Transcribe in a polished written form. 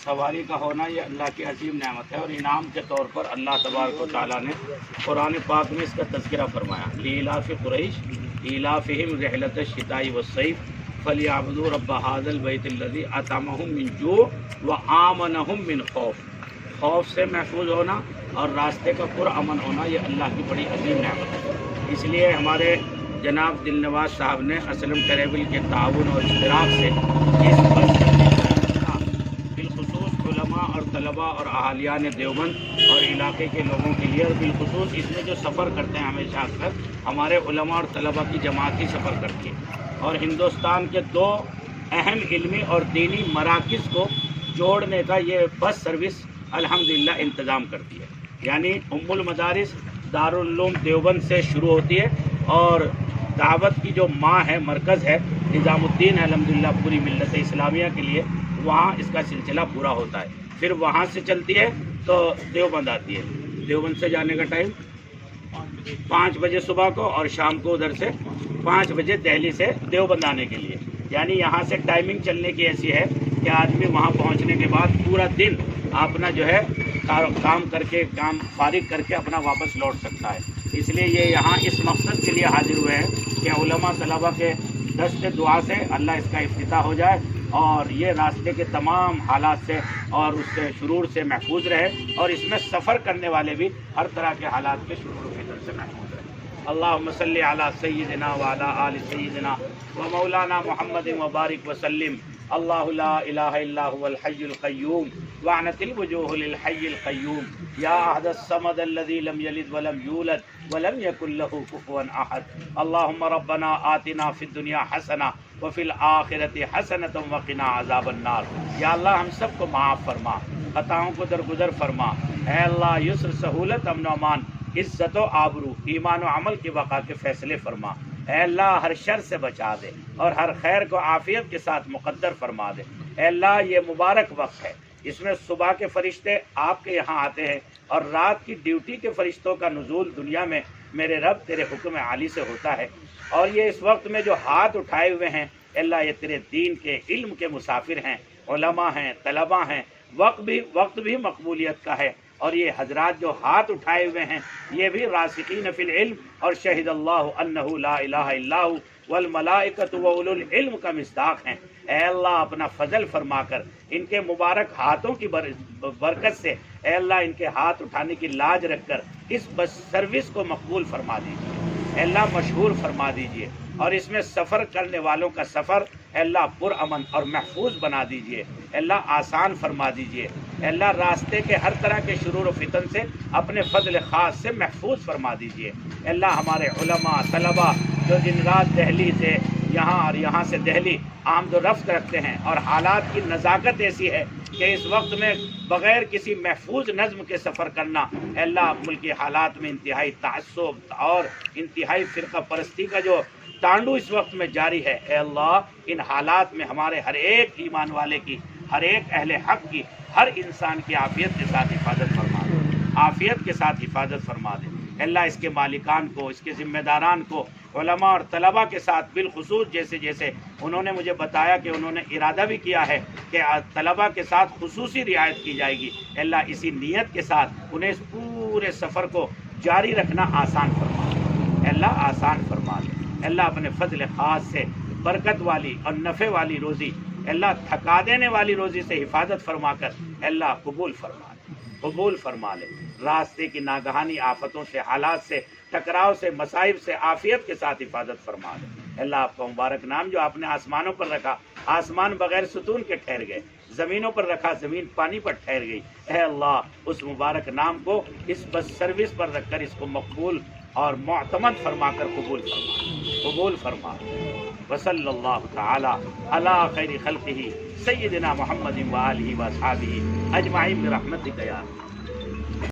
سواری کا ہونا یہ اللہ کی عظیم نعمت ہے، اور انعام کے طور پر اللہ تبارک و تعالیٰ نے قرآن پاک میں اس کا تذکرہ فرمایا۔ لإلاف قریش ایلافہم رحلۃ الشتاء والصیف فلیعبدوا رب ھذا البیت الذی اطعمہم من جوع وآمنہم من خوف۔ خوف سے محفوظ ہونا اور راستے کا پرامن ہونا یہ اللہ کی بڑی عظیم نعمت ہے۔ اس لیے ہمارے جناب دل نواز صاحب نے اسلم ٹریول کے تعاون اور اشتراک سے اس بس بالخصوص علماء اور طلباء اور اہالیان دیوبند اور علاقے کے لوگوں کے لیے، اور بالخصوص اس میں جو سفر کرتے ہیں ہمیشہ اکثر ہمارے علماء اور طلباء کی جماعت ہی سفر کرتی ہے، اور ہندوستان کے 2 اہم علمی اور دینی مراکز کو جوڑنے کا یہ بس سروس الحمدللہ انتظام کرتی ہے۔ یعنی ام المدارس دارالعلوم دیوبند سے شروع ہوتی ہے، اور دعوت کی جو ماں ہے، مرکز ہے نظام الدین ہے الحمدللہ پوری ملت اسلامیہ کے لیے، وہاں اس کا سلسلہ پورا ہوتا ہے۔ پھر وہاں سے چلتی ہے تو دیوبند آتی ہے۔ دیوبند سے جانے کا ٹائم 5 بجے صبح کو، اور شام کو ادھر سے 5 بجے دہلی سے دیوبند آنے کے لیے۔ یعنی یہاں سے ٹائمنگ چلنے کی ایسی ہے کہ آدمی وہاں پہنچنے کے بعد پورا دن اپنا جو ہے کام کر کے، کام فارغ کر کے اپنا واپس لوٹ سکتا ہے۔ اس لیے یہ یہاں اس مقصد کے لیے حاضر ہوئے ہیں کہ علماء طلباء کے دست دعا سے اللہ اس کا افتتاح ہو جائے، اور یہ راستے کے تمام حالات سے اور اس سے شرور سے محفوظ رہے، اور اس میں سفر کرنے والے بھی ہر طرح کے حالات کے شرور و فطر سے محفوظ رہے۔ اللہم صلی علی سیدنا وعلی آل سیدنا و مولانا محمد وبارک وسلم۔ اللہ لا الہ الا هو الحی القیوم وعنت الوجوہ للحی القیوم یا احد الصمد الذی لم یلد ولم یولد ولم یکن له کفوا احد۔ اللہم ربنا آتنا فی الدنیا حسنہ وفی الآخرۃ حسنۃ وقنا عذاب النار۔ یا اللہ ہم سب کو معاف فرما، خطاؤں کو درگزر فرما۔ اے اللہ یسر، سہولت، امن و امان، عزت و آبرو، ایمان و عمل کی بقا کے فیصلے فرما۔ اے اللہ ہر شر سے بچا دے، اور ہر خیر کو عافیت کے ساتھ مقدر فرما دے۔ اے اللہ یہ مبارک وقت ہے، اس میں صبح کے فرشتے آپ کے یہاں آتے ہیں، اور رات کی ڈیوٹی کے فرشتوں کا نزول دنیا میں میرے رب تیرے حکم عالی سے ہوتا ہے۔ اور یہ اس وقت میں جو ہاتھ اٹھائے ہوئے ہیں اے اللہ یہ تیرے دین کے علم کے مسافر ہیں، علماء ہیں، طلباء ہیں، وقت بھی مقبولیت کا ہے، اور یہ حضرات جو ہاتھ اٹھائے ہوئے ہیں یہ بھی راسخین فی العلم اور شہد اللہ انہ لا الہ الا ہو والملائکۃ واولو العلم کا مصداق ہیں۔ اے اللہ اپنا فضل فرما کر ان کے مبارک ہاتھوں کی برکت سے اے اللہ ان کے ہاتھ اٹھانے کی لاج رکھ کر اس بس سروس کو مقبول فرما دیجیے، اے اللہ مشہور فرما دیجیے، اور اس میں سفر کرنے والوں کا سفر اے اللہ پرامن اور محفوظ بنا دیجیے، اے اللہ آسان فرما دیجیے، اے اللہ راستے کے ہر طرح کے شرور و فتن سے اپنے فضل خاص سے محفوظ فرما دیجیے۔ اے اللہ ہمارے علماء طلباء جو دن رات دہلی سے یہاں اور یہاں سے دہلی آمد و رفت رکھتے ہیں، اور حالات کی نزاکت ایسی ہے کہ اس وقت میں بغیر کسی محفوظ نظم کے سفر کرنا اے اللہ ملکی حالات میں انتہائی تعصب اور انتہائی فرقہ پرستی کا جو تانڈو اس وقت میں جاری ہے، اے اللہ ان حالات میں ہمارے ہر ایک ایمان والے کی، ہر ایک اہل حق کی، ہر انسان کی عافیت کے ساتھ حفاظت فرما دے، عافیت کے ساتھ حفاظت فرما دے۔ اے اللہ اس کے مالکان کو، اس کے ذمہ داران کو، علماء اور طلباء کے ساتھ بالخصوص جیسے انہوں نے مجھے بتایا کہ انہوں نے ارادہ بھی کیا ہے کہ طلباء کے ساتھ خصوصی رعایت کی جائے گی، اے اللہ اسی نیت کے ساتھ انہیں اس پورے سفر کو جاری رکھنا آسان فرما دے، اے اللہ آسان فرما دے۔ اے اللہ اپنے فضل خاص سے برکت والی اور نفع والی روزی، اے اللہ تھکا دینے والی روزی سے حفاظت فرما کر اے اللہ قبول فرما لے، قبول فرما لے۔ راستے کی ناگہانی آفتوں سے، حالات سے، ٹکراؤ سے، مصائب سے عافیت کے ساتھ حفاظت فرما لے۔ اے اللہ آپ کا مبارک نام جو آپ نے آسمانوں پر رکھا، آسمان بغیر ستون کے ٹھہر گئے، زمینوں پر رکھا، زمین پانی پر ٹھہر گئی، اے اللہ اس مبارک نام کو اس بس سروس پر رکھ کر اس کو مقبول اور معتمد فرما کر قبول فرما، قبول فرما۔ وصلی اللہ تعالی علی خیر خلقہ سیدنا محمد و آلہ و اصحابہ اجمعین برحمتک یا